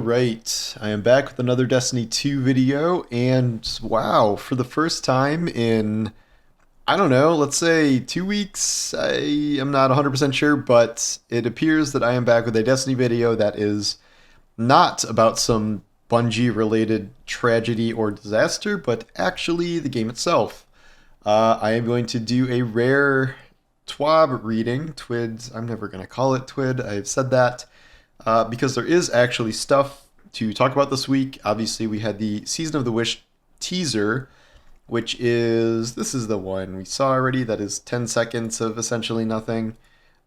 Alright, I am back with another Destiny 2 video, and wow, for the first time in, I don't know, let's say 2 weeks, I am not 100% sure, but it appears that I am back with a Destiny video that is not about some Bungie-related tragedy or disaster, but actually the game itself. I am going to do a rare TWAB reading, TWID, I'm never going to call it TWID, I've said that. Because there is actually stuff to talk about this week. Obviously, we had the Season of the Wish teaser, which is, this is the one we saw already, that is 10 seconds of essentially nothing.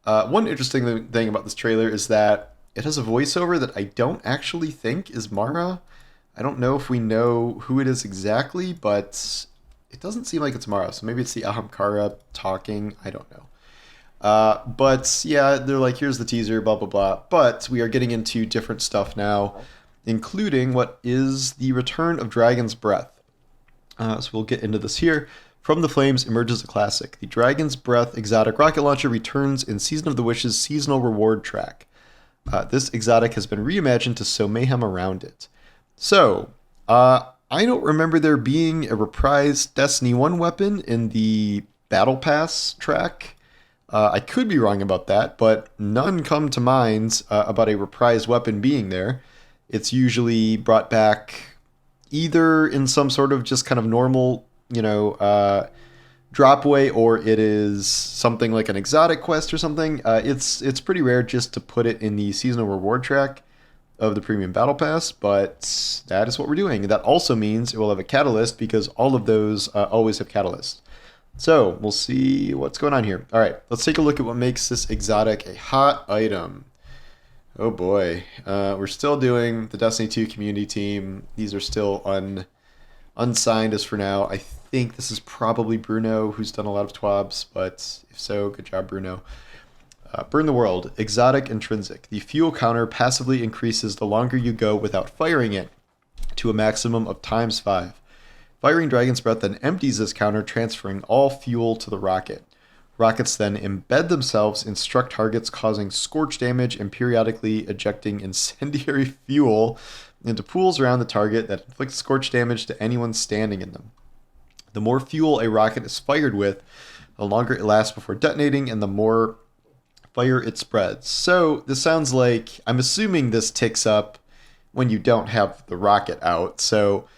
One interesting thing about this trailer is that it has a voiceover that I don't actually think is Mara. I don't know if we know who it is exactly, but it doesn't seem like it's Mara, so maybe it's the Ahamkara talking, I don't know. But yeah, they're like, here's the teaser, blah, blah, blah. But we are getting into different stuff now, including what is the return of Dragon's Breath. So we'll get into this here. From the Flames emerges a classic. The Dragon's Breath exotic rocket launcher returns in Season of the Wish's seasonal reward track. This exotic has been reimagined to sow mayhem around it. So, I don't remember there being a reprised Destiny 1 weapon in the Battle Pass track. I could be wrong about that, but none come to mind about a reprised weapon being there. It's usually brought back either in some sort of just kind of normal, dropaway, or it is something like an exotic quest or something. It's pretty rare just to put it in the seasonal reward track of the Premium Battle Pass, but that is what we're doing. That also means it will have a catalyst, because all of those always have catalysts. So, we'll see what's going on here. Alright, let's take a look at what makes this exotic a hot item. Oh boy. We're still doing the Destiny 2 community team. These are still unsigned as for now. I think this is probably Bruno, who's done a lot of TWABs, but if so, good job, Bruno. Burn the World. Exotic Intrinsic. The fuel counter passively increases the longer you go without firing it, to a maximum of ×5. Firing Dragon's Breath then empties this counter, transferring all fuel to the rocket. Rockets then embed themselves in struck targets, causing scorch damage and periodically ejecting incendiary fuel into pools around the target that inflict scorch damage to anyone standing in them. The more fuel a rocket is fired with, the longer it lasts before detonating, and the more fire it spreads. So this sounds like, I'm assuming this ticks up when you don't have the rocket out. So,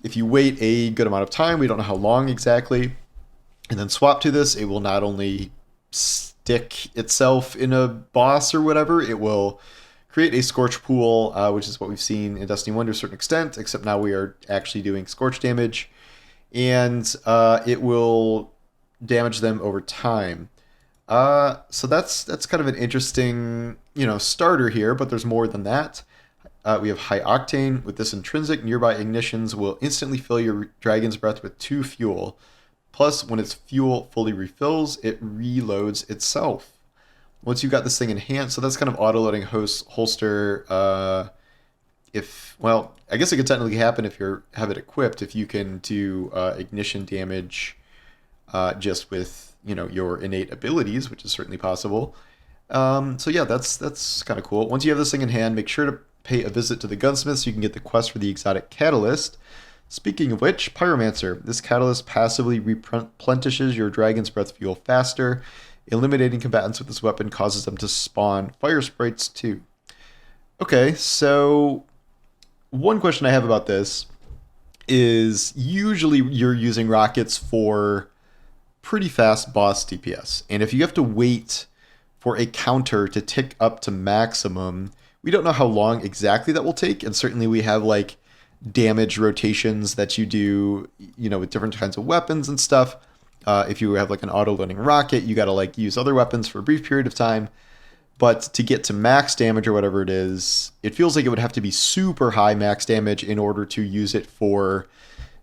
if you wait a good amount of time, we don't know how long exactly, and then swap to this, it will not only stick itself in a boss or whatever, it will create a scorch pool, which is what we've seen in Destiny 1 to a certain extent, except now we are actually doing scorch damage, and it will damage them over time. So that's kind of an interesting, starter here, but there's more than that. We have High Octane. With this intrinsic, nearby ignitions will instantly fill your Dragon's Breath with 2 fuel. Plus, when its fuel fully refills, it reloads itself. Once you've got this thing enhanced, so that's kind of auto-loading holster. I guess it could technically happen if you have it equipped, if you can do ignition damage just with, your innate abilities, which is certainly possible. So yeah, that's kind of cool. Once you have this thing in hand, make sure to pay a visit to the gunsmith so you can get the quest for the exotic catalyst. Speaking of which, Pyromancer. This catalyst passively replenishes your Dragon's Breath fuel faster. Eliminating combatants with this weapon causes them to spawn fire sprites too. Okay, so one question I have about this is, usually you're using rockets for pretty fast boss DPS, and if you have to wait for a counter to tick up to maximum, we don't know how long exactly that will take, and certainly we have like damage rotations that you do, with different kinds of weapons and stuff. If you have like an auto-loading rocket, you got to like use other weapons for a brief period of time. But to get to max damage or whatever it is, it feels like it would have to be super high max damage in order to use it for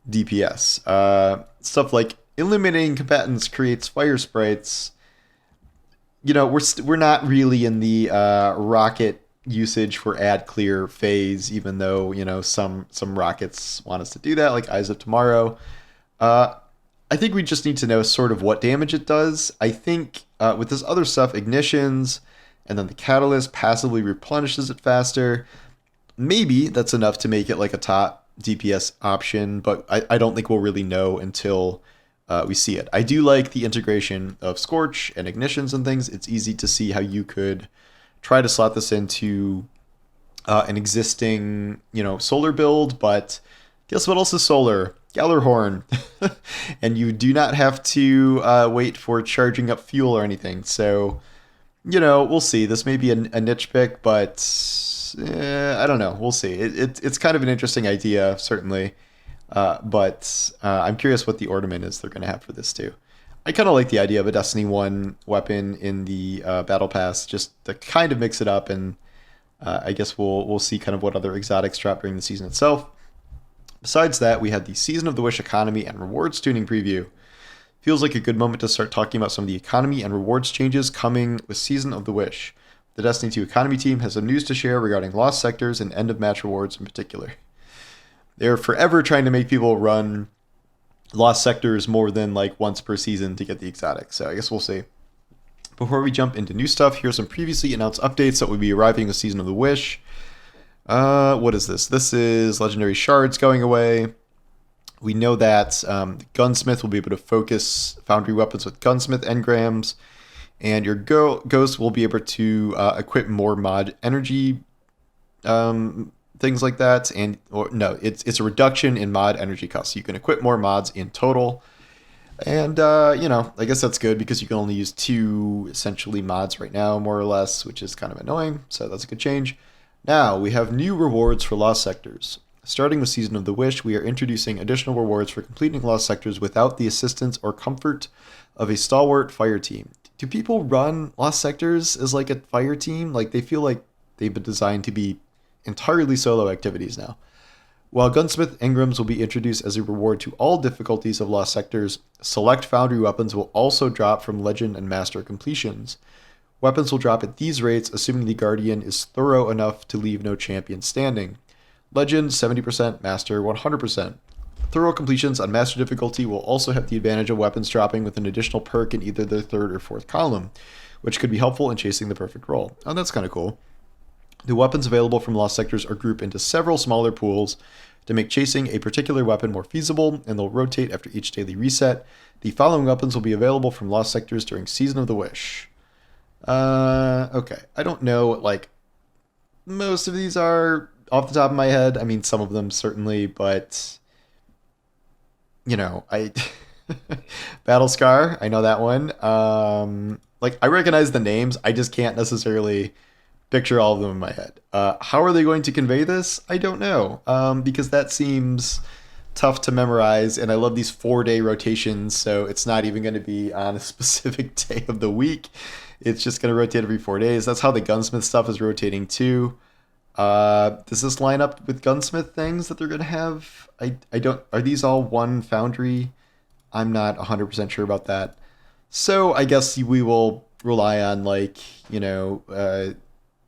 DPS. Stuff like eliminating combatants creates fire sprites. We're not really in the rocket usage for ad clear phase, even though some rockets want us to do that, like Eyes of Tomorrow. I think we just need to know sort of what damage it does. I think with this other stuff, ignitions, and then the catalyst passively replenishes it faster. Maybe that's enough to make it like a top DPS option, but I don't think we'll really know until we see it. I do like the integration of Scorch and Ignitions and things. It's easy to see how you could try to slot this into an existing, solar build, but guess what else is solar? Gallarhorn. And you do not have to wait for charging up fuel or anything. So, we'll see. This may be a niche pick, but I don't know. We'll see. It's kind of an interesting idea, certainly. But I'm curious what the ornament is they're going to have for this too. I kind of like the idea of a Destiny 1 weapon in the Battle Pass, just to kind of mix it up, and I guess we'll see kind of what other exotics drop during the season itself. Besides that, we had the Season of the Wish economy and rewards tuning preview. Feels like a good moment to start talking about some of the economy and rewards changes coming with Season of the Wish. The Destiny 2 economy team has some news to share regarding lost sectors and end of match rewards in particular. They're forever trying to make people run lost sectors more than like once per season to get the exotic, so I guess we'll see. Before we jump into new stuff, here's some previously announced updates that will be arriving with Season of the Wish. What is this? This is Legendary Shards going away. We know that Gunsmith will be able to focus Foundry weapons with Gunsmith Engrams, and your Ghost will be able to equip more mod energy things like that. And it's a reduction in mod energy costs. So you can equip more mods in total. And, I guess that's good because you can only use 2 essentially mods right now, more or less, which is kind of annoying. So that's a good change. Now, we have new rewards for lost sectors. Starting with Season of the Wish, we are introducing additional rewards for completing lost sectors without the assistance or comfort of a stalwart fire team. Do people run lost sectors as like a fire team? Like, they feel like they've been designed to be entirely solo activities now. While Gunsmith Engrams will be introduced as a reward to all difficulties of lost sectors, select Foundry weapons will also drop from Legend and Master completions. Weapons will drop at these rates, assuming the Guardian is thorough enough to leave no champion standing. Legend 70%, Master 100%. Thorough completions on Master difficulty will also have the advantage of weapons dropping with an additional perk in either their 3rd or 4th column, which could be helpful in chasing the perfect roll. Oh, that's kind of cool. The weapons available from lost sectors are grouped into several smaller pools to make chasing a particular weapon more feasible, and they'll rotate after each daily reset. The following weapons will be available from lost sectors during Season of the Wish. Okay. I don't know what, like, most of these are off the top of my head. I mean, some of them certainly, but, I... Battle Scar, I know that one. I recognize the names, I just can't necessarily picture all of them in my head. How are they going to convey this? I don't know, because that seems tough to memorize, and I love these 4-day rotations, so it's not even going to be on a specific day of the week. It's just going to rotate every 4 days. That's how the Gunsmith stuff is rotating too. Does this line up with Gunsmith things that they're going to have? I don't... Are these all one Foundry? I'm not 100% sure about that. So I guess we will rely on,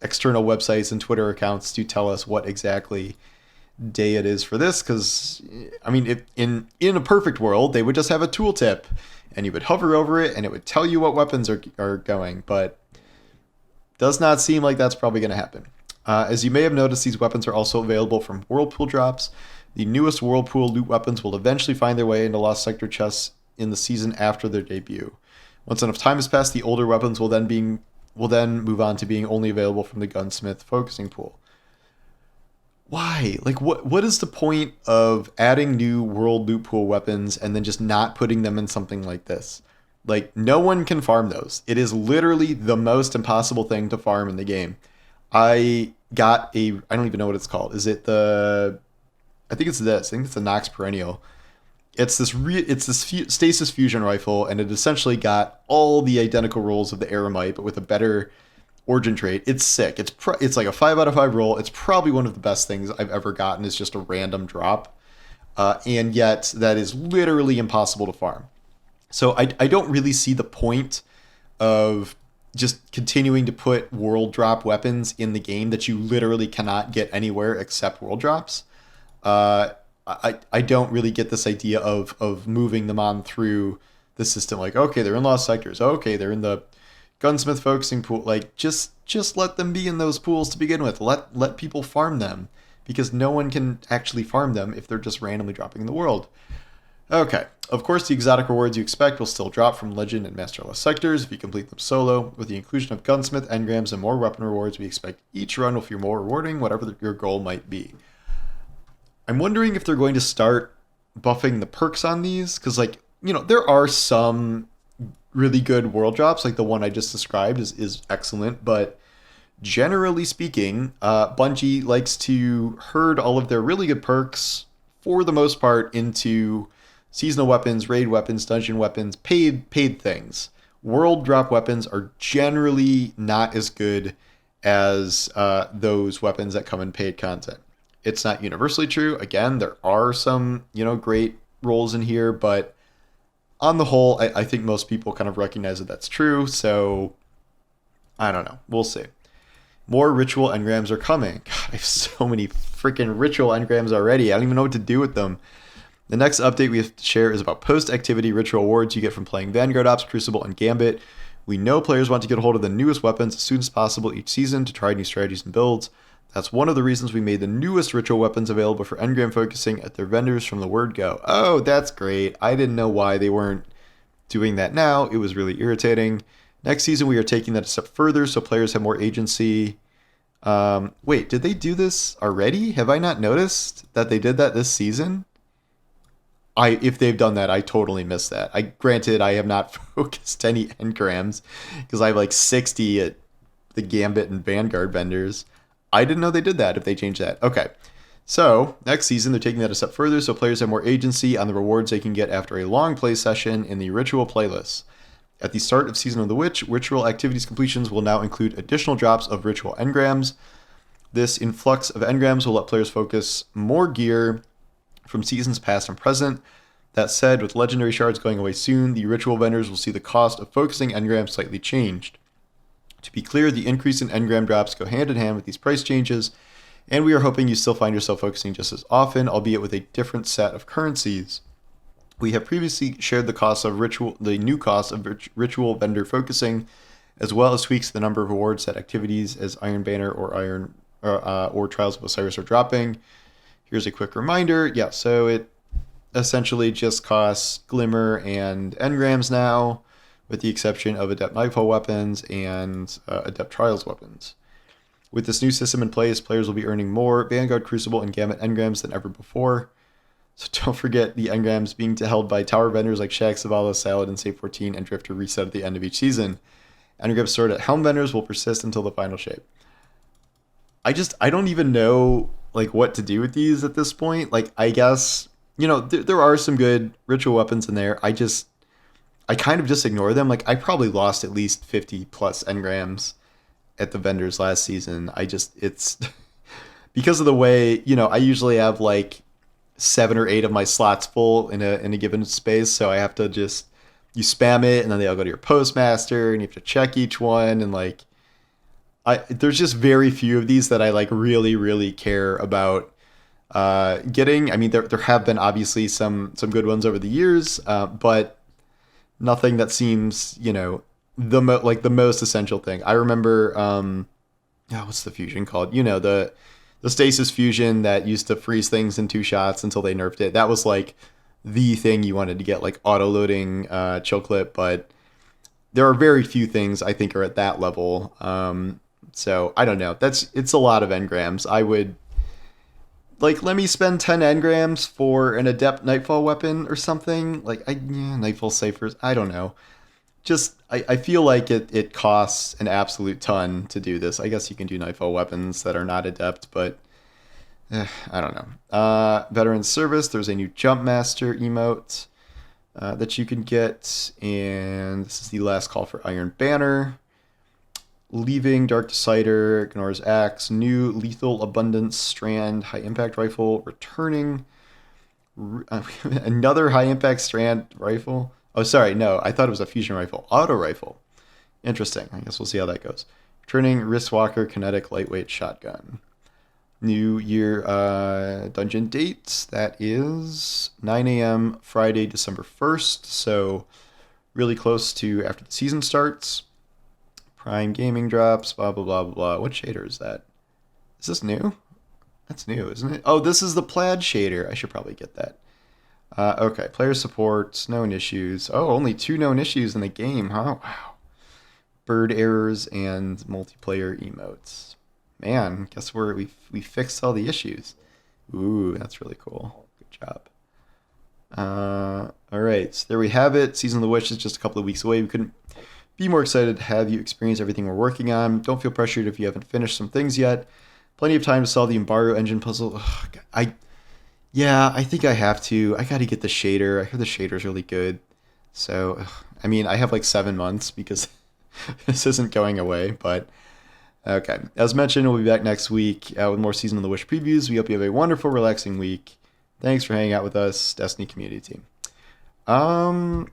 external websites and Twitter accounts to tell us what exactly day it is for this, because I mean, if in a perfect world they would just have a tooltip and you would hover over it and it would tell you what weapons are going, but does not seem like that's probably going to happen. As you may have noticed, these weapons are also available from Whirlpool drops. The newest Whirlpool loot weapons will eventually find their way into Lost Sector chests in the season after their debut. Once enough time has passed, the older weapons will then move on to being only available from the Gunsmith focusing pool. Why? Like, what is the point of adding new world loot pool weapons and then just not putting them in something like this? Like, no one can farm those. It is literally the most impossible thing to farm in the game. I don't even know what it's called. Is it I think it's this. I think it's the Nox Perennial. It's this Stasis Fusion Rifle, and it essentially got all the identical rolls of the Eremite, but with a better origin trait. It's sick. It's like a 5 out of 5 roll. It's probably one of the best things I've ever gotten. Is just a random drop, and yet that is literally impossible to farm. So I don't really see the point of just continuing to put world drop weapons in the game that you literally cannot get anywhere except world drops. I don't really get this idea of moving them on through the system. Like, okay, they're in lost sectors. Okay, they're in the Gunsmith focusing pool, like just let them be in those pools to begin with. Let people farm them, because no one can actually farm them if they're just randomly dropping in the world. Okay, of course the exotic rewards you expect will still drop from Legend and Masterless sectors if you complete them solo. With the inclusion of Gunsmith, Engrams, and more weapon rewards, we expect each run will feel more rewarding, whatever your goal might be. I'm wondering if they're going to start buffing the perks on these, because there are some really good world drops, like the one I just described is excellent, but generally speaking, Bungie likes to herd all of their really good perks, for the most part, into seasonal weapons, raid weapons, dungeon weapons, paid things. World drop weapons are generally not as good as those weapons that come in paid content. It's not universally true. Again, there are some great roles in here, but on the whole, I think most people kind of recognize that that's true. So I don't know. We'll see. More ritual engrams are coming. God, I have so many freaking ritual engrams already. I don't even know what to do with them. The next update we have to share is about post-activity ritual awards you get from playing Vanguard Ops, Crucible, and Gambit. We know players want to get a hold of the newest weapons as soon as possible each season to try new strategies and builds. That's one of the reasons we made the newest ritual weapons available for engram focusing at their vendors from the word go. Oh, that's great. I didn't know why they weren't doing that now. It was really irritating. Next season, we are taking that a step further so players have more agency. Wait, did they do this already? Have I not noticed that they did that this season? If they've done that, I totally missed that. Granted, I have not focused any engrams because I have like 60 at the Gambit and Vanguard vendors. I didn't know they did that if they changed that. Okay. So, next season, they're taking that a step further so players have more agency on the rewards they can get after a long play session in the ritual playlist. At the start of Season of the Witch, ritual activities completions will now include additional drops of ritual engrams. This influx of engrams will let players focus more gear from seasons past and present. That said, with legendary shards going away soon, the ritual vendors will see the cost of focusing engrams slightly changed. To be clear, the increase in engram drops go hand in hand with these price changes, and we are hoping you still find yourself focusing just as often, albeit with a different set of currencies. We have previously shared the new cost of ritual vendor focusing, as well as tweaks to the number of rewards that activities as Iron Banner or Trials of Osiris are dropping. Here's a quick reminder. Yeah, so it essentially just costs Glimmer and engrams now, with the exception of Adept Weapons and Adept Trials weapons. With this new system in place, players will be earning more Vanguard, Crucible, and Gambit engrams than ever before. So don't forget the engrams being held by tower vendors like Shag, Savala, Salad, and Save 14 and Drifter reset at the end of each season. Engrams stored at Helm vendors will persist until the final shape. I don't even know what to do with these at this point. I guess, there are some good ritual weapons in there. I kind of just ignore them. I probably lost at least 50 plus engrams at the vendors last season. It's because of the way, I usually have 7 or 8 of my slots full in a given space. So I have to you spam it and then they all go to your postmaster and you have to check each one. And there's just very few of these that I really, really care about getting. I mean, there have been obviously some good ones over the years, but nothing that seems, the most essential thing. I remember, what's the fusion called? The stasis fusion that used to freeze things in 2 shots until they nerfed it. That was the thing you wanted to get, auto loading chill clip, but there are very few things I think are at that level. So I don't know. It's a lot of engrams. I would let me spend 10 engrams for an Adept Nightfall weapon or something. Nightfall Ciphers. I don't know. I feel like it costs an absolute ton to do this. I guess you can do Nightfall weapons that are not Adept, but I don't know. Veteran Service, there's a new Jump Master emote that you can get, and this is the last call for Iron Banner. Leaving, Dark Decider, ignores Axe, new Lethal Abundance Strand, High Impact Rifle, returning another High Impact Strand Rifle. Oh, sorry, no, I thought it was a Fusion Rifle. Auto Rifle. Interesting, I guess we'll see how that goes. Returning Wristwalker Kinetic Lightweight Shotgun. New Year dungeon dates, that is 9 a.m. Friday, December 1st, so really close to after the season starts. Prime Gaming drops, blah, blah, blah, blah, blah. What shader is that? Is this new? That's new, isn't it? Oh, this is the plaid shader. I should probably get that. Okay, player support, known issues. Oh, only 2 known issues in the game, huh? Wow. Bird errors and multiplayer emotes. Man, guess we fixed all the issues. Ooh, that's really cool. Good job. All right, so there we have it. Season of the Wish is just a couple of weeks away. We couldn't be more excited to have you experience everything we're working on. Don't feel pressured if you haven't finished some things yet. Plenty of time to solve the Embargo engine puzzle. Ugh, I think I have to. I got to get the shader. I heard the shader's really good. So, I mean, I have like 7 months because this isn't going away, but okay. As mentioned, we'll be back next week with more Season of the Wish previews. We hope you have a wonderful, relaxing week. Thanks for hanging out with us, Destiny community team. All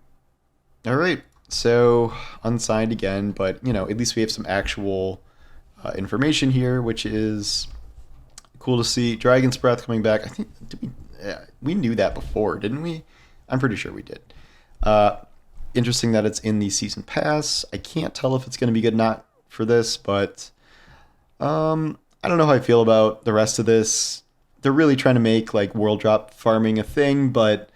right. So, unsigned again, but, at least we have some actual information here, which is cool to see. Dragon's Breath coming back. I think we knew that before, didn't we? I'm pretty sure we did. Interesting that it's in the season pass. I can't tell if it's going to be good or not for this, but I don't know how I feel about the rest of this. They're really trying to make like world drop farming a thing, but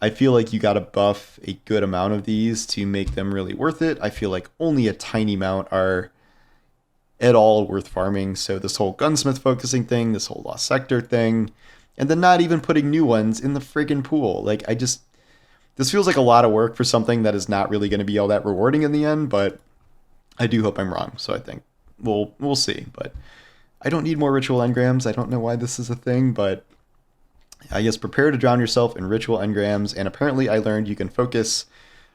I feel like you got to buff a good amount of these to make them really worth it. I feel like only a tiny amount are at all worth farming. So this whole gunsmith focusing thing, this whole lost sector thing, and then not even putting new ones in the friggin' pool. Like this feels like a lot of work for something that is not really going to be all that rewarding in the end, but I do hope I'm wrong. So I think we'll see, but I don't need more ritual engrams. I don't know why this is a thing, but I guess prepare to drown yourself in ritual engrams. And apparently I learned you can focus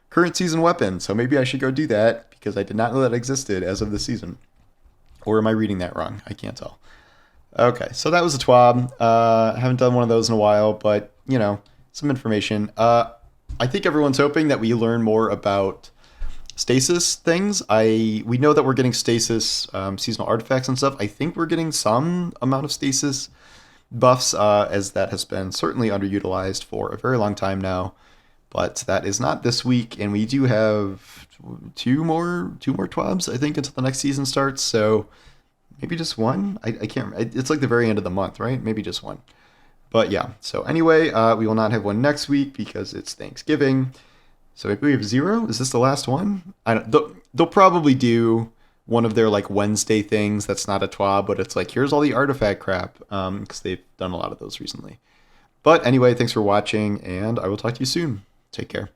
current season weapons. So maybe I should go do that because I did not know that existed as of this season. Or am I reading that wrong? I can't tell. Okay, so that was a TWAB. I haven't done one of those in a while, but, some information. I think everyone's hoping that we learn more about stasis things. We know that we're getting stasis seasonal artifacts and stuff. I think we're getting some amount of stasis buffs, as that has been certainly underutilized for a very long time now. But that is not this week, and we do have two more TWABs, I think, until the next season starts. So maybe just one. I can't. It's like the very end of the month, right? Maybe just one. But yeah. So anyway, we will not have one next week because it's Thanksgiving. So maybe we have 0. Is this the last one? They'll probably do one of their like Wednesday things that's not a TWAB, but it's like here's all the artifact crap, because they've done a lot of those recently. But anyway, thanks for watching, and I will talk to you soon. Take care.